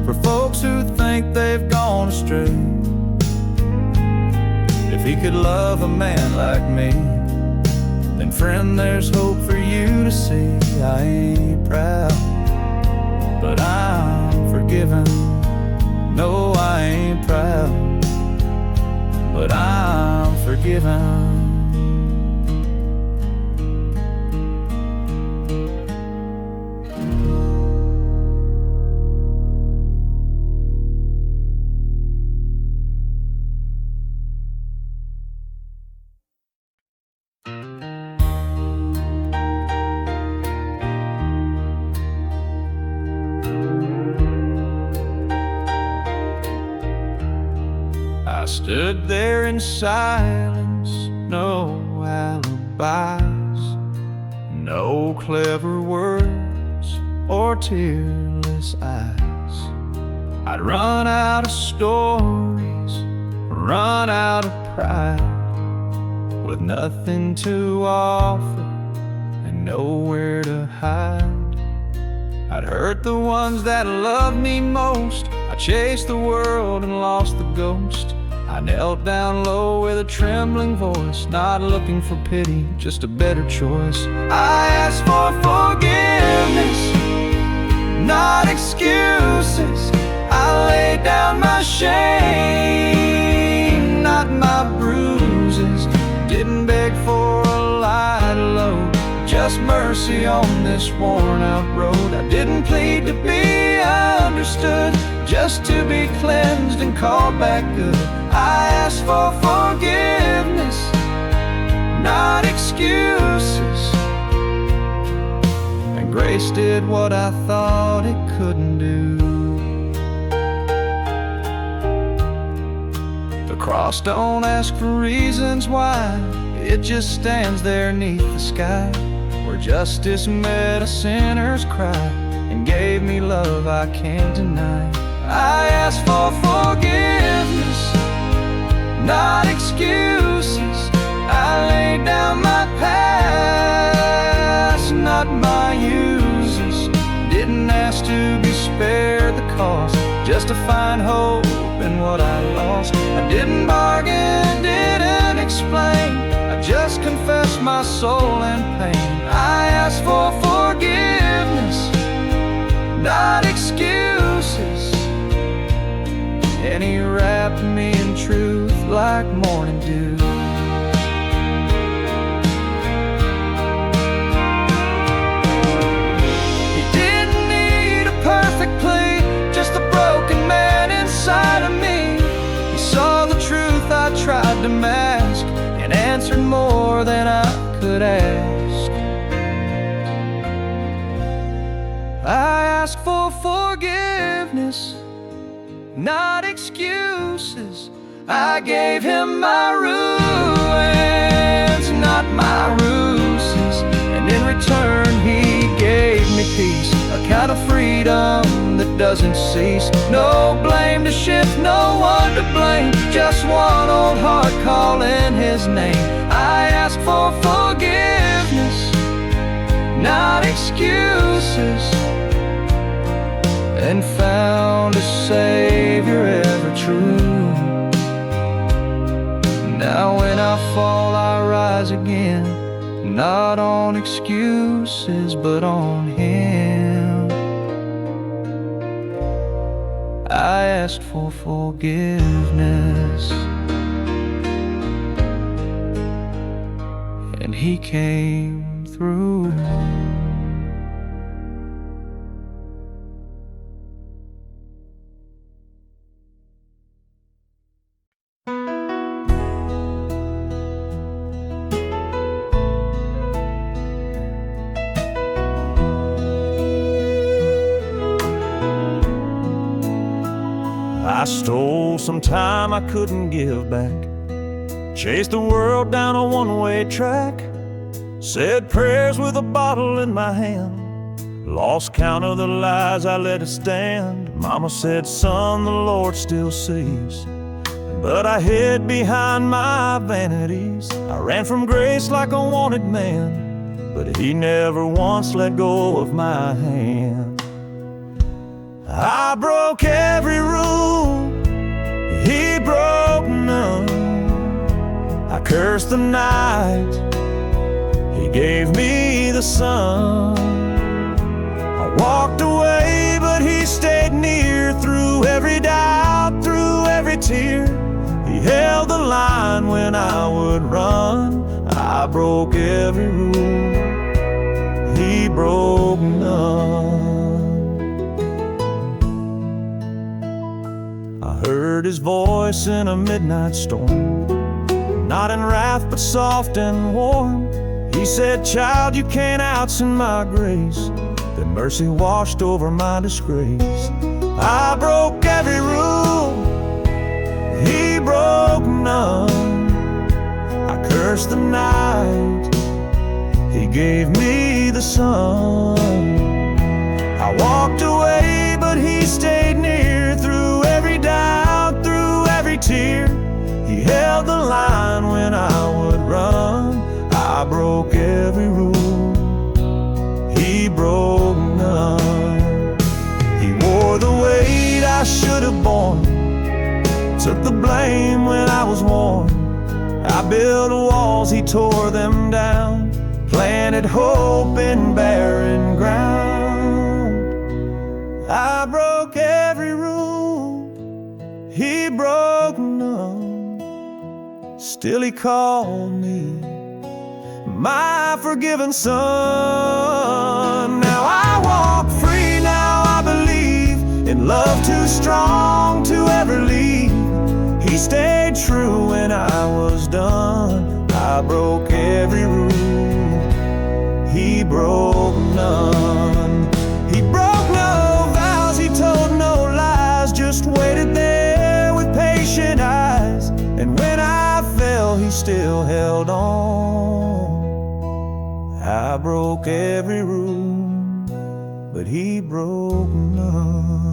S3: for folks who think they've gone astray. If He could love a man like me, then friend, there's hope for you to see. I ain't proud, but I'm forgiven. No, I ain't proud, but I'm forgiven. I stood there in silence, no alibis, no clever words or tearless eyes. I'd run out of stories, run out of pride, with nothing to offer and nowhere to hide. I'd hurt the ones that loved me most. I chased the world and lost the ghost. I knelt down low with a trembling voice, not looking for pity, just a better choice. I asked for forgiveness, not excuses. I laid down my shame, not my bruises. Didn't beg for a light load, just mercy on this worn out road. I didn't plead to be understood, just to be cleansed and called back good. I asked for forgiveness, not excuses. And grace did what I thought it couldn't do. The cross don't ask for reasons why, it just stands there 'neath the sky, where justice met a sinner's cry and gave me love I can't deny. I asked for forgiveness, not excuses. I laid down my past, not my uses. Didn't ask to be spared the cost, just to find hope in what I lost. I didn't bargain, didn't explain, I just confessed my soul and pain. I asked for forgiveness, not excuses. And He wrapped me in truth like morning dew. He didn't need a perfect plea, just a broken man inside of me. He saw the truth I tried to mask and answered more than I could ask. I asked for forgiveness, not excuses. I gave Him my ruins, not my ruses. And in return He gave me peace, a kind of freedom that doesn't cease. No blame to shift, no one to blame, just one old heart calling His name. I ask for forgiveness, not excuses.
S1: and found a Savior ever true. Now when I fall, I rise again, not on excuses, but on Him. I asked for forgiveness, and He came through.
S3: I stole some time I couldn't give back, chased the world down a one-way track, said prayers with a bottle in my hand, lost count of the lies I let it stand. Mama said, son, the Lord still sees, but I hid behind my vanities. I ran from grace like a wanted man, but He never once let go of my hand. I broke every rule, He broke none. I cursed the night, He gave me the sun. I walked away, but He stayed near, through every doubt, through every tear. He held the line when I would run. I broke every rule, He broke none. I heard His voice in a midnight storm, not in wrath but soft and warm. He said, child, you can't outsin my grace. Then mercy washed over my disgrace. I broke every rule, He broke none. I cursed the night, He gave me the sun. I walked away, but He stayed near, through every doubt, through every tear. He held the line when I would run. I broke every rule, He broke none. He wore the weight I should have borne, took the blame when I was worn. I built walls, He tore them down, planted hope in barren ground. I broke every rule, He broke none. Still He called me my forgiven son. Now I walk free, now I believe in love too strong to ever leave. He stayed true when I was done. I broke every rule, He broke none. He broke no vows, He told no lies, just waited there with patient eyes. And when I fell, He still held on. I broke every rule, but He broke none.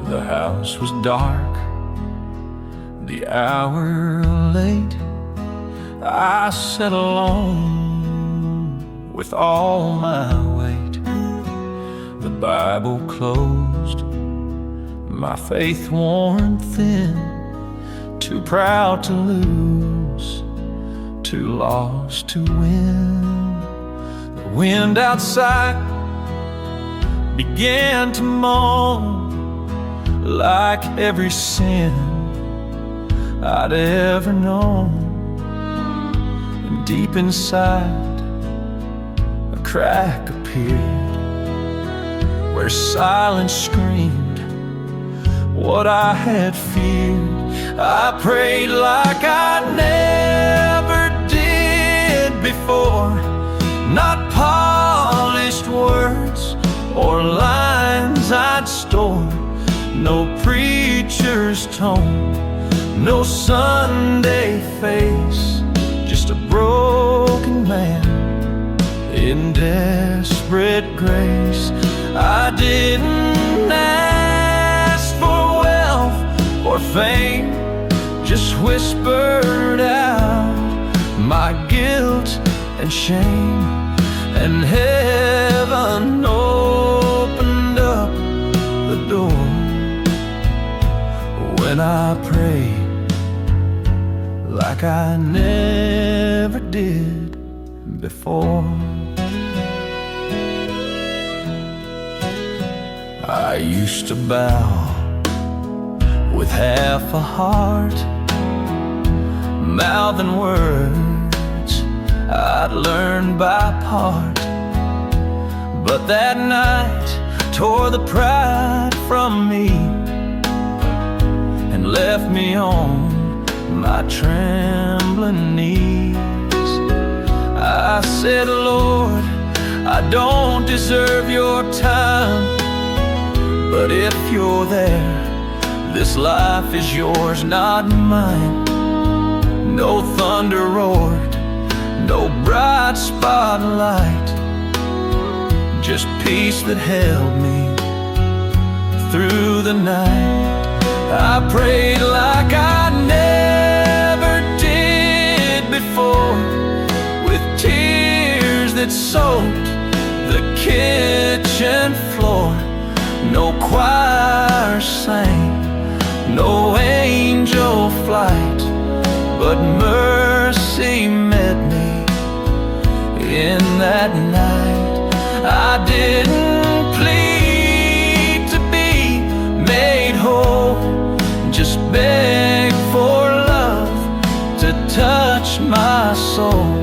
S1: The house was dark, the hour late. I sat alone with all my weight. The Bible closed, my faith worn thin. Too proud to lose, too lost to win. The wind outside began to moan, like every sin I'd ever known. And deep inside, a crack appeared where silence screamed what I had feared. I prayed like I never did before, not polished words or lines I'd stored, no preacher's tone, no
S3: Sunday face, just a broken man in desperate grace. I didn't ask for wealth or fame, just whispered out my guilt and shame, and heaven opened up the door when I prayed like I never did before. I used to bow with half a heart, mouthing words I'd learned by part. But that night tore the pride from me and left me on my trembling knees. I said, Lord, I don't deserve your time, but if you're there, this life is yours, not mine. No thunder roared, no bright spotlight, just peace that held me through the night. I prayed like I never did before, with tears that soaked the kitchen floor. No choir sang, no angel flight, but mercy met me in that night. I didn't plead to be made whole, just beg for love to touch my soul.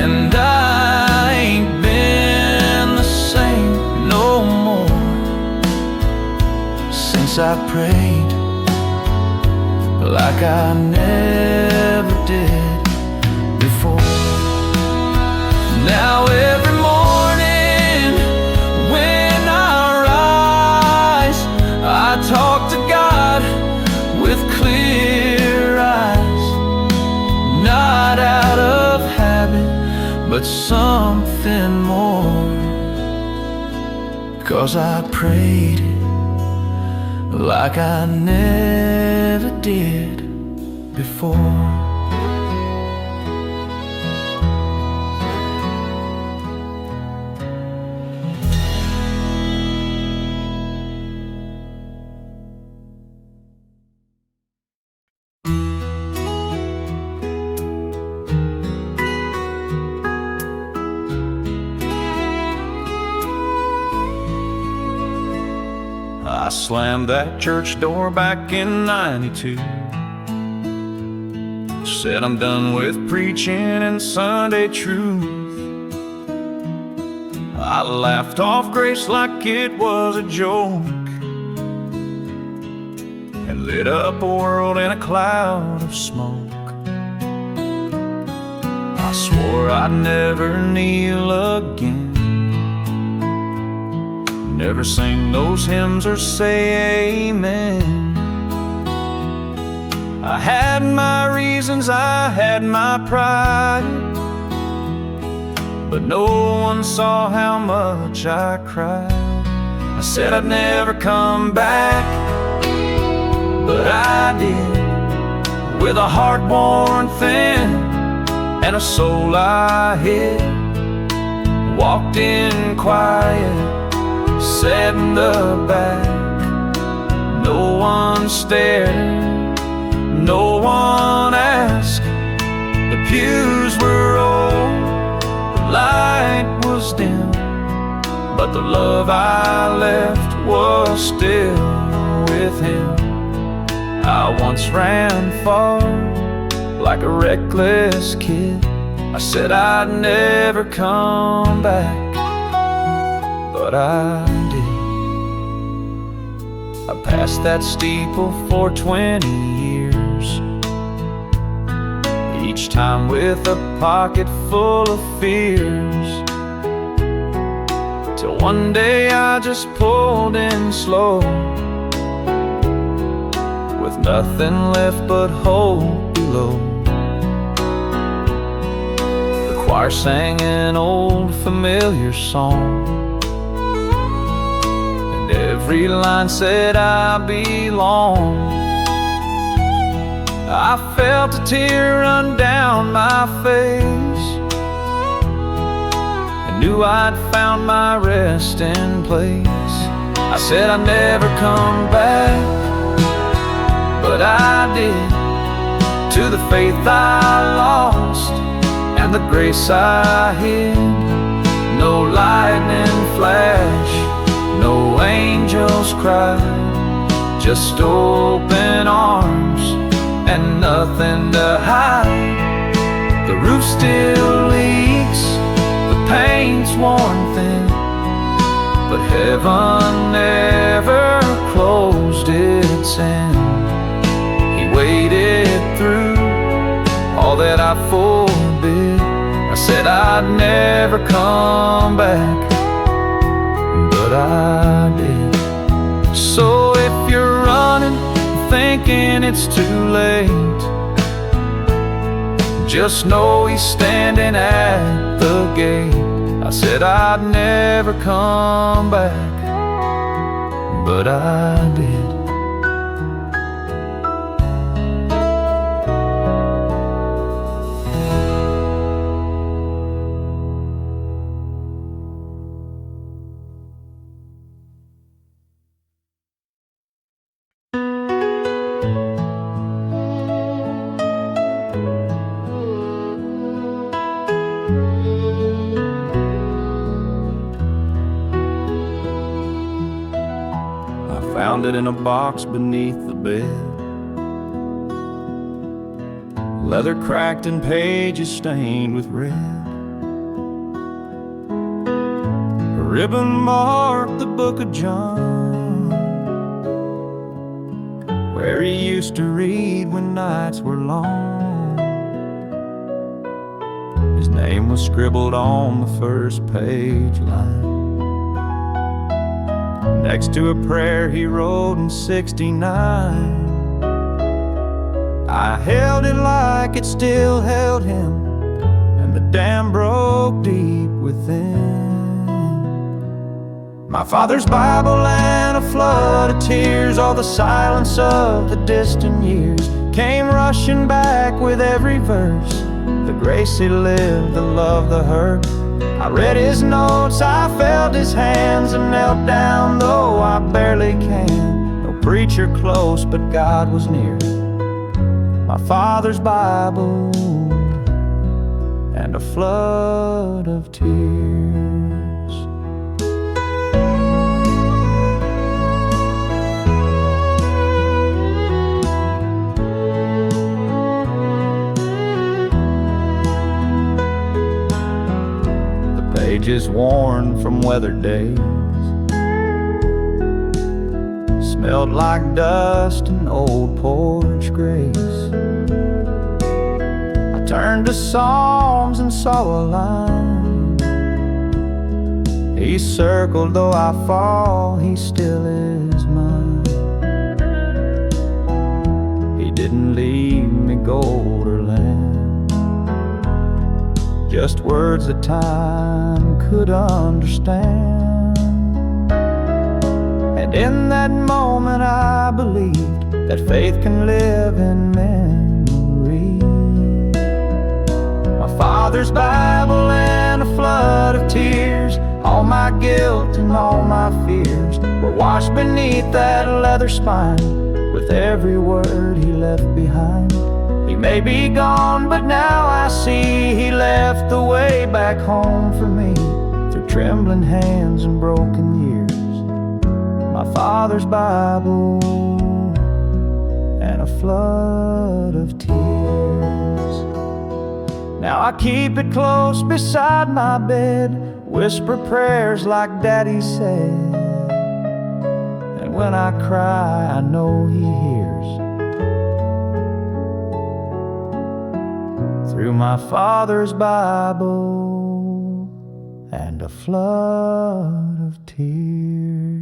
S3: And I ain't been the same no more since I prayed like I never did before. Now every morning when I rise, I talk to God with clear eyes, not out of habit, but something more, 'cause I prayed like I never did before. I slammed that church door back in '92. Said I'm done with preaching and Sunday truth. I laughed off grace like it was a joke, and lit up a world in a cloud of smoke. I swore I'd never kneel again, never sing those hymns or say amen. I had my reasons, I had my pride, but no one saw how much I cried. I said I'd never come back, but I did, with a heart worn thin and a soul I hid. Walked in quiet, sat in the back. No one stared, no one asked. The pews were old, the light was dim, but the love I left was still with him. I once ran far, like a reckless kid. I said I'd never come back, but I did. I passed that steeple for 20 years, each time with a pocket full of fears, till one day I just pulled in slow, with
S1: with nothing left but hope below. The choir sang an old familiar song, and every line said, I belong. I felt a tear run down my face, and knew I'd found my resting place. I said I'd never come back, but I did, to the faith I lost and the grace I hid. No lightning flash, no angels cry, just open arms and nothing to hide. The roof still leaks, the paint's worn thin, but heaven never closed its end. He waited through all that I forbid. I said I'd never come back, but I did. So if you're running, thinking it's too late, just know he's standing at the gate. I said I'd never come back, but I did. Found it in a box beneath the bed, leather cracked and pages stained with red. A ribbon marked the book of John, where he used to read when nights were long. His name was scribbled on the first page line, next to a prayer he wrote in '69. I held it like it still held him, and the dam broke deep within. My father's Bible and a flood of tears, all the silence of the distant years came rushing back with every verse. The grace he lived, the love, the hurt. I read his notes, I felt his hands, and knelt down though I barely can. No preacher close, but God was near. My father's Bible and a flood of tears. Pages worn from weathered days, smelled like dust and old porch grace. I turned to Psalms and saw a line. He circled, though I fall, he still is mine. He didn't leave me gold or land, just words that time could understand. And in that moment I believed that faith can live in memory. My father's Bible and a flood of tears, all my guilt and all my fears were washed beneath that leather spine, with every word he left behind. He may be gone, but now I see he left the way back home for me, through trembling hands and broken years. My father's Bible and a flood of tears. Now I keep it close beside my bed, whisper prayers like Daddy said, and when I cry I know he hears. Through my father's Bible and a flood of tears.